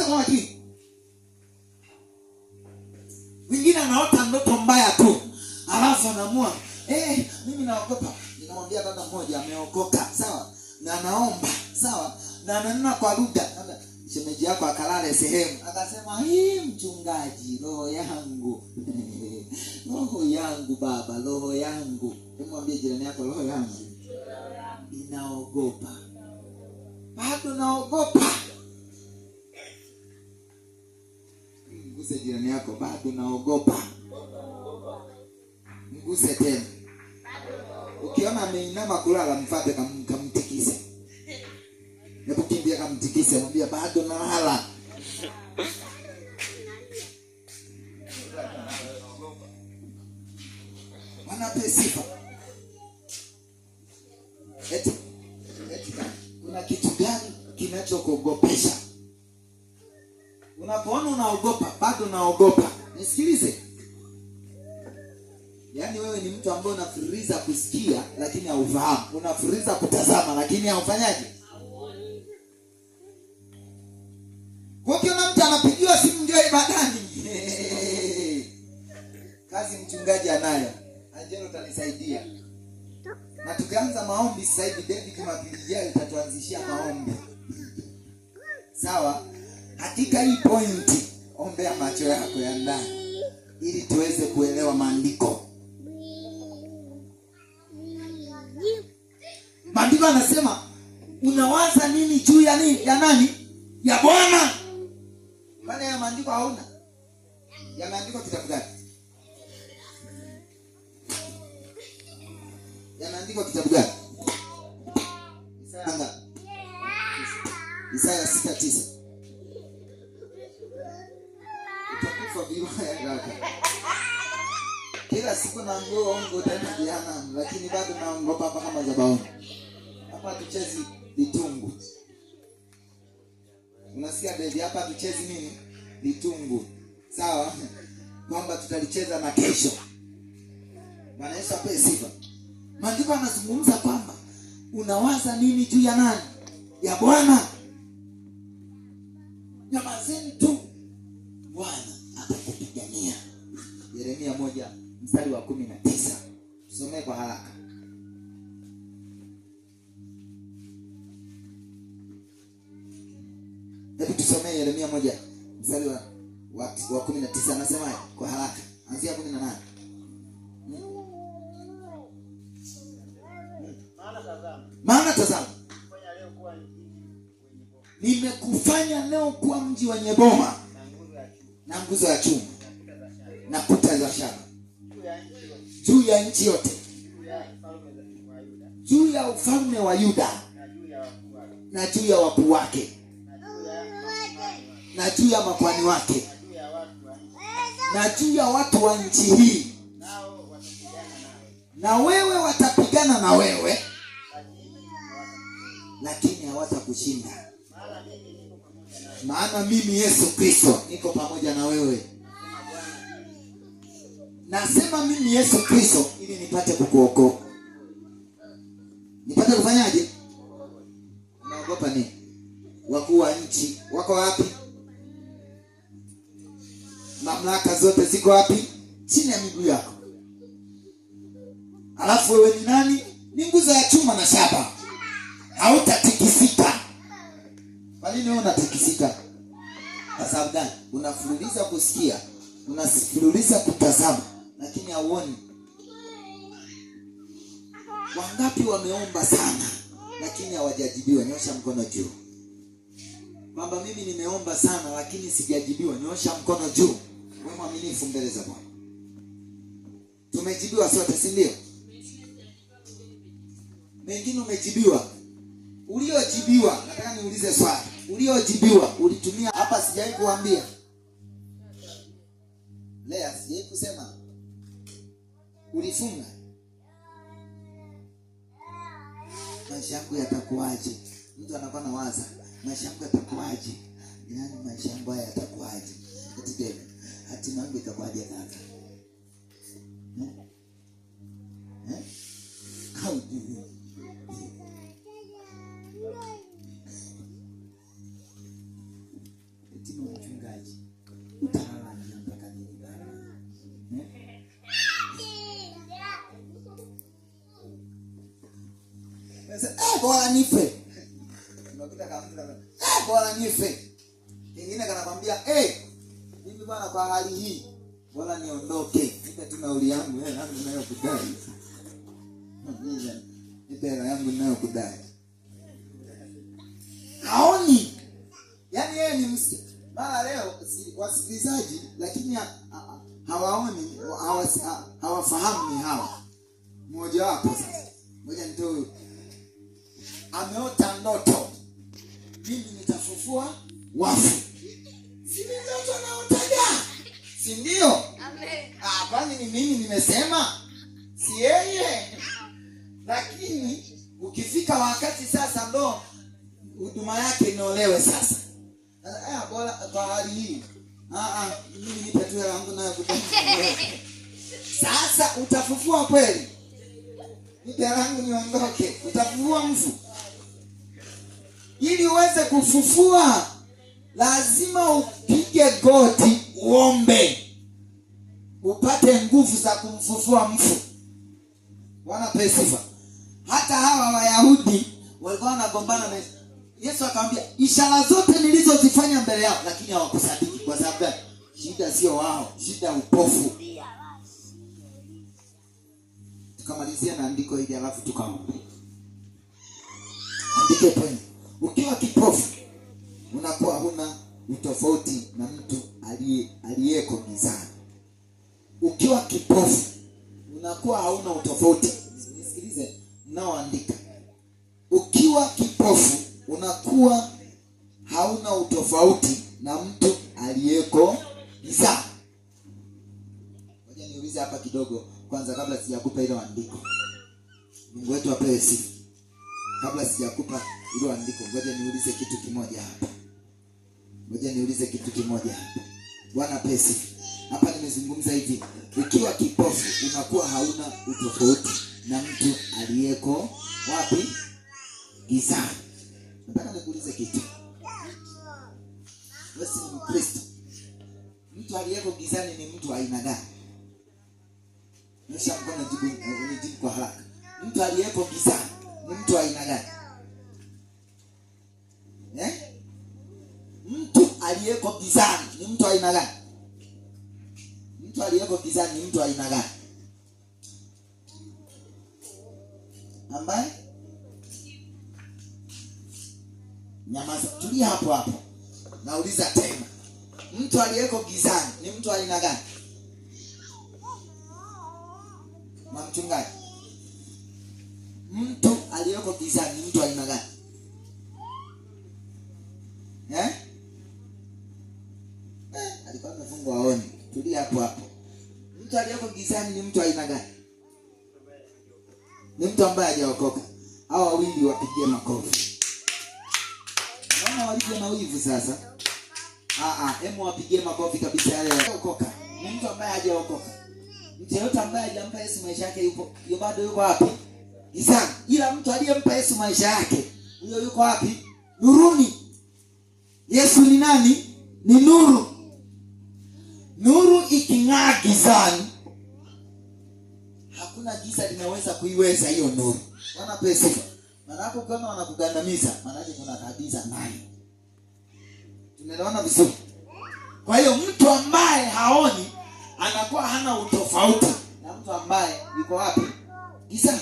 kama akili. Wengine anaota ndoto mbaya tu. Alafu anaamua, mimi naogopa. Ninamwambia dada mmoja ameokoka, sawa? Na anaomba, sawa? Na ananena kwa lugha. Shemeji yako akalale sehemu. Akasema, mchungaji, roho yangu. Roho yangu baba, roho yangu. Mwambie jirani yako, roho yangu inaogopa. Bado naogopa. Mguse jirani yako, bado naogopa. Mguse tena. Ukiona ameinama kulala, mfate kamtikise. Hebu kimbia kamtikise, mwambie bado nalala. Wanape sifa. Eti kuna kitu gani kinachokuogopesha? Unapoona unaogopa, bado naogopa. Nisikilize. Yaani wewe ni mtu ambaye unafuriza kusikia lakini haufahamu. Unafuriza kutazama lakini haufanyaje? Kwa hiyo mtu anapigiwa simu ndio ibadani. Kazi mchungaji anayo. Angelo utanisaidia. Na tukianza maombi sasa hivi David Makilijia itatuanzishia maombi. Sawa? Katika hii point ombea macho yako ya ndani ili tuweze kuelewa maandiko. Maandiko anasema unawaza nini juu ya nini? Ya nani? Ya Bwana. Maana ya maandiko hauna. Ya maandiko kitabu gani? Yanaandikwa kitabu gani? Isaya 6:9. Utakufa vibaya kaka. Kila siku naambiwa ongo tena jehanamu, lakini bado naongopa hapa kama zabaoni. Hapa tuchezi vitungu. Unasikia baby, hapa tuchezi nini? Vitungu. Sawa? Kwamba tutalicheza na kesho. Bwana Yesu ape sifa. Maandiko yanazungumza kwamba unawaza nini juu ya nani? Ya Bwana. Nyamazeni tu, Bwana atakupigania. Yeremia 1:19. Tusomee kwa haraka. Hebu tusomee Yeremia 1:19. Anasema kwa haraka. Anzia 18. Maana tazama, nimekufanya leo kuwa mji wenye boma na nguzo ya chuma na kuta za shaba juu ya nchi yote, juu ya ufalme wa Yuda na juu ya wakuu wake na juu ya makuhani wake na juu ya watu wa nchi hii, na wewe watapigana na wewe lakini hawatakushinda. Maana mimi Yesu Kristo niko pamoja na wewe. Nasema mimi Yesu Kristo ili nipate kukuokoa. Nipate kufanyaje? Unaogopa nini? Wakuu wa nchi wako wapi? Mamlaka zote ziko wapi? Chini ya miguu yako. Alafu wewe ni nani? Ni nguzo ya chuma na shaba. Hautatikisika. Kwa nini wewe unatikisika? Kwa sababu gani? Unafululiza kusikia, unafululiza kutazama, lakini hauoni. Wangapi wameomba sana lakini hawajajibiwa? Nyosha mkono juu. Kwamba mimi nimeomba sana lakini sijajibiwa. Nyosha mkono juu. Wewe mwaminifu mbele za Bwana. Tumejibiwa sote, si ndio? Mengine umejibiwa. Uliojibiwa, nataka niulize swali. Uliojibiwa, ulitumia hapa? Sijai kuambia. Lea, sijai kusema. Ulifunga. Maisha yangu yatakuaje? Mtu anakuwa na waza, maisha yangu yatakuaje? Yaani maisha yangu yatakuaje? Eti hatima yangu itakuaje kaka? Haujui. sema mchungaji, utalala njaa mpaka lini bana? Bora nife. Unakuta kama bora nife. Kingine kanakwambia mimi bwana kwa hali hii bora niondoke. Nipe tu nauli yangu yangu ninayokudai. Nipe yangu ninayokudai. Haoni. Yaani yeye ni mara leo wasikilizaji lakini hawaoni, hawafahamu ni hawa. Mmoja wapo sasa. Ngoja nitoe. Ameota ndoto. Mimi nitafufua wafu. Si ndoto naotaga. Si ndio? Amen. Kwani ni mimi nimesema? Si yeye. Lakini ukifika wakati sasa ndo huduma yake inolewe sasa. Bora kwa hali hii. Mimi nipe tu yangu nayo kudai. Sasa utafufua kweli? Nipe yangu niondoke. Utafufua mfu? Ili uweze kufufua lazima upige goti uombe. Upate nguvu za kumfufua mfu. Bwana pesifa. Hata hawa Wayahudi walikuwa wanagombana na Yesu akamwambia ishara zote nilizozifanya mbele yao, lakini hawakusadiki. Kwa sababu shida sio wao, shida upofu. Tukamalizia na andiko hili alafu tukaombe. Andike pale. Ukiwa kipofu unakuwa huna utofauti na mtu aliyeko gizani. Ukiwa kipofu unakuwa hauna utofauti. Nisikilize naoandika. Ukiwa kipofu unakuwa hauna utofauti na mtu aliyeko gizani. Ngoja niulize hapa kidogo kwanza kabla sijakupa ile andiko. Mungu wetu apewe sifa. Kabla sijakupa ile andiko, ngoja niulize kitu kimoja hapa. Bwana apewe sifa. Hapa nimezungumza hivi, ukiwa kipofu unakuwa hauna utofauti na mtu aliyeko wapi? Gizani. Nataka nikuulize kitu. Wewe ni Mkristo. Mtu aliyeko gizani ni mtu aina gani? Nisha mkono unijibu kwa haraka. Mtu aliyeko gizani ni mtu aina gani? Mtu aliyeko gizani ni mtu aina gani? Mtu aliyeko gizani ni mtu aina gani? Ambaye nyamaza, tulia hapo hapo. Nauliza tena. Mtu aliyeko gizani ni mtu aina gani? Mchungaji. Mtu aliyeko gizani ni mtu aina gani? Alikuwa amefungwa aone. Tulia hapo hapo. Mtu aliyeko gizani ni mtu aina gani? Ni mtu ambaye hajaokoka. Hao wawili wapigie makofi. Naona walivyo na wivu sasa. Hemu wapigie makofi kabisa yale hajaokoka. Ni mtu ambaye hajaokoka. Mtu yote ambaye hajampa Yesu maisha yake yupo bado yuko wapi? Gizani. Ila mtu aliyempa Yesu maisha yake, huyo yuko wapi? Nuruni. Yesu ni nani? Ni nuru. Nuru iking'aa gizani, hakuna giza linaweza kuiweza hiyo nuru. Bwana pesifa. Maana kama wanakugandamiza, maana kuna kabisa ndani. Tunaelewana vizuri? Kwa hiyo mtu ambaye haoni anakuwa hana utofauti na mtu ambaye yuko wapi? Gizani.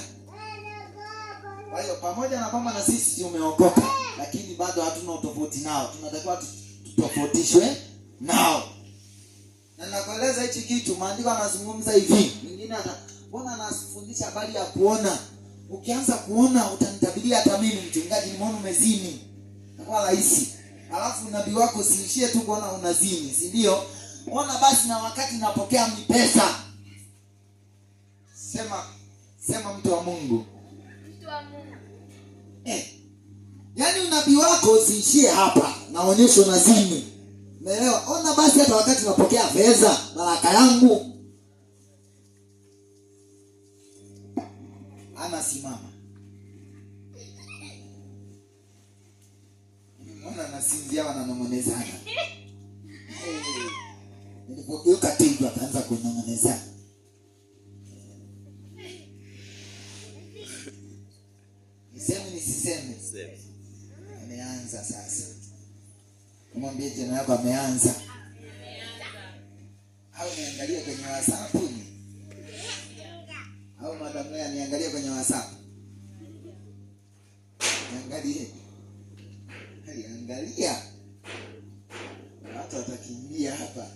Kwa hiyo pamoja na kwamba na sisi tumeokoka, lakini bado hatuna utofauti nao. Tunatakiwa tutofautishwe nao. Na nakueleza hichi kitu, maandiko yanazungumza hivi. Mwingine mbona anafundisha habari ya kuona. Ukianza kuona utanitabiria hata mimi mchungaji nimeona umezini. Inakuwa rahisi. Alafu nabii wako siishie tu kuona unazini, si ndio? Ona basi na wakati napokea pesa. Sema mtu wa Mungu. Mtu wa Mungu. Yaani unabii wako usiishie hapa, naonyesha unazini. Umeelewa? Ona basi hata wakati napokea fedha, baraka yangu. Anasimama. Mbona nasinzia wananong'onezana? ukatibu akaanza kunong'oneza. Nisiseme. Ameanza sasa. Kumwambia tena yako ameanza. Au niangalie kwenye WhatsApp ni? Au madam leo niangalie kwenye WhatsApp? Niangalie. Angalia. Watu watakimbia hapa.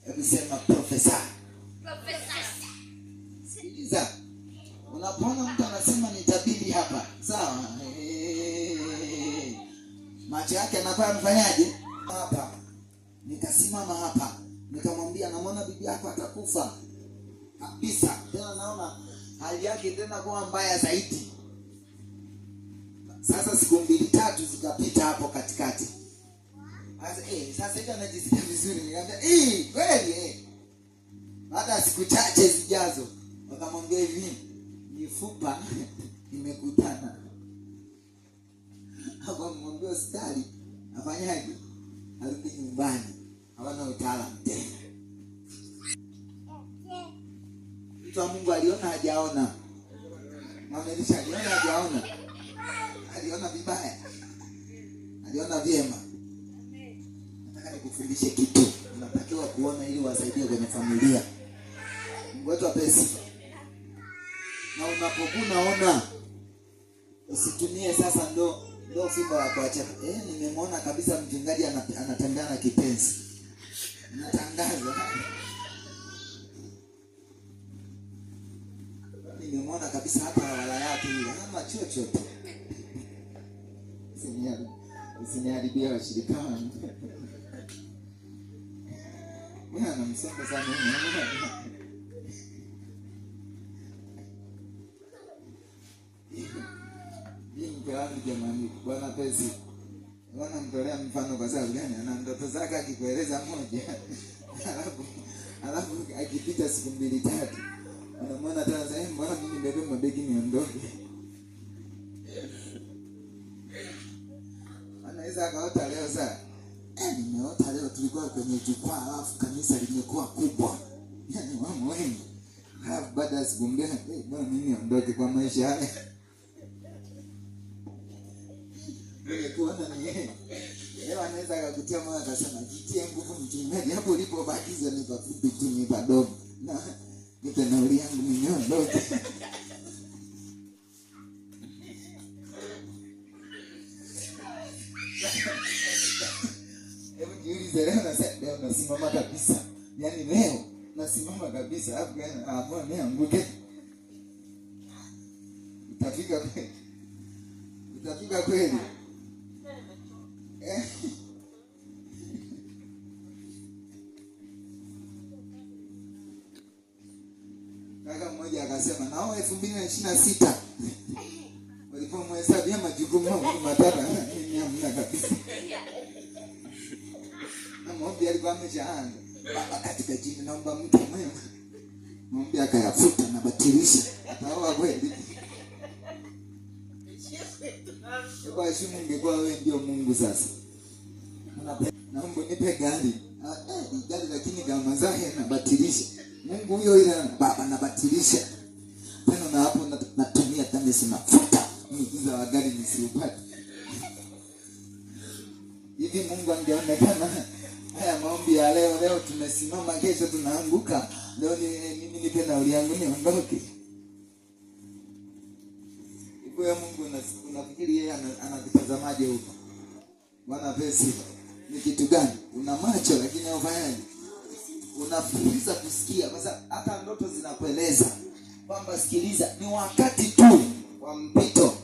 Hebu sema profesa. Sikiliza. Unapoona mtu anasema nitabiri hapa, sawa? Macho yake anakuwa mfanyaje? Hapa. Nikasimama hapa. Nikamwambia namuona bibi yako atakufa. Kabisa. Tena naona hali yake tena kuwa mbaya zaidi. Sasa siku 2-3 zikapita hapo katikati. Sasa hivi anajisikia vizuri. Nikamwambia, kweli baada ya siku chache zijazo, wakamwambia hivi, mifupa imekutana. Akamwambia hospitali, afanyaje? Arudi nyumbani. Hawana utaalamu tena. Mtu wa Mungu aliona hajaona. Mamelisha aliona hajaona. Aliona vibaya. Aliona vyema. Nataka nikufundishe kitu. Unatakiwa kuona ili wasaidie kwenye familia. Mungu wetu ape sifa. Na unapokuwa unaona, usitumie sasa ndo fimbo ya kuacha. Nimemwona kabisa mchungaji anatembea na kipenzi. Natangaza. Nimemwona kabisa hapa wala yake ile ama chochote. Usiniharibia washirika wangu. Bwana msongo sana jamani. Bwana pesi. Bwana mtolea mfano kwa sababu gani? Ana ndoto zake akikueleza moja. Alafu akipita siku 2-3. Unamwona tena sasa, mbona mimi bebe mabegi niondoke? Anaweza akaota leo sasa. Nimeota leo tulikuwa kwenye jukwaa alafu kanisa limekuwa kubwa. Yaani wamo wengi. Alafu baada ya siku 2, bwana mimi niondoke kwa maisha haya. Kuona ni yeye. Leo anaweza akakutia moyo akasema, "Jitie nguvu mchungaji, hapo ulipobakiza ni kwa fupi tu ni padogo." Na nipe nauli yangu niondoke. Hebu jiulize leo nasimama kabisa. Yaani leo nasimama kabisa. Hapo bwana nianguke. Utafika kweli. Kaka mmoja akasema nao 2026 walipomhesabia majukumu matatu mimi hamna kabisa. Na maombi alikuwa ameshaanza. Baba katika jina naomba mtu mwema. Maombi akayafuta na batilisha. Ataoa kweli. Kwa heshima ungekuwa wewe ndio Mungu sasa. Naomba nipe gari. Gari lakini gharama zake nabatilisha. Mungu huyo ile baba nabatilisha. Tena na hapo natumia tena mafuta. Nikiza wa gari nisiupate. Hivi Mungu angeonekana haya maombi ya leo tumesimama, kesho tunaanguka. Leo mimi nipe nauli yangu niondoke. Kwa Mungu unafikiri yeye anakutazamaje huko? Bwana pesi. Ni kitu gani? Una macho lakini haufanyaje? Unafuliza kusikia. Kwa sababu hata ndoto zinakueleza kwamba sikiliza, ni wakati tu wa mpito.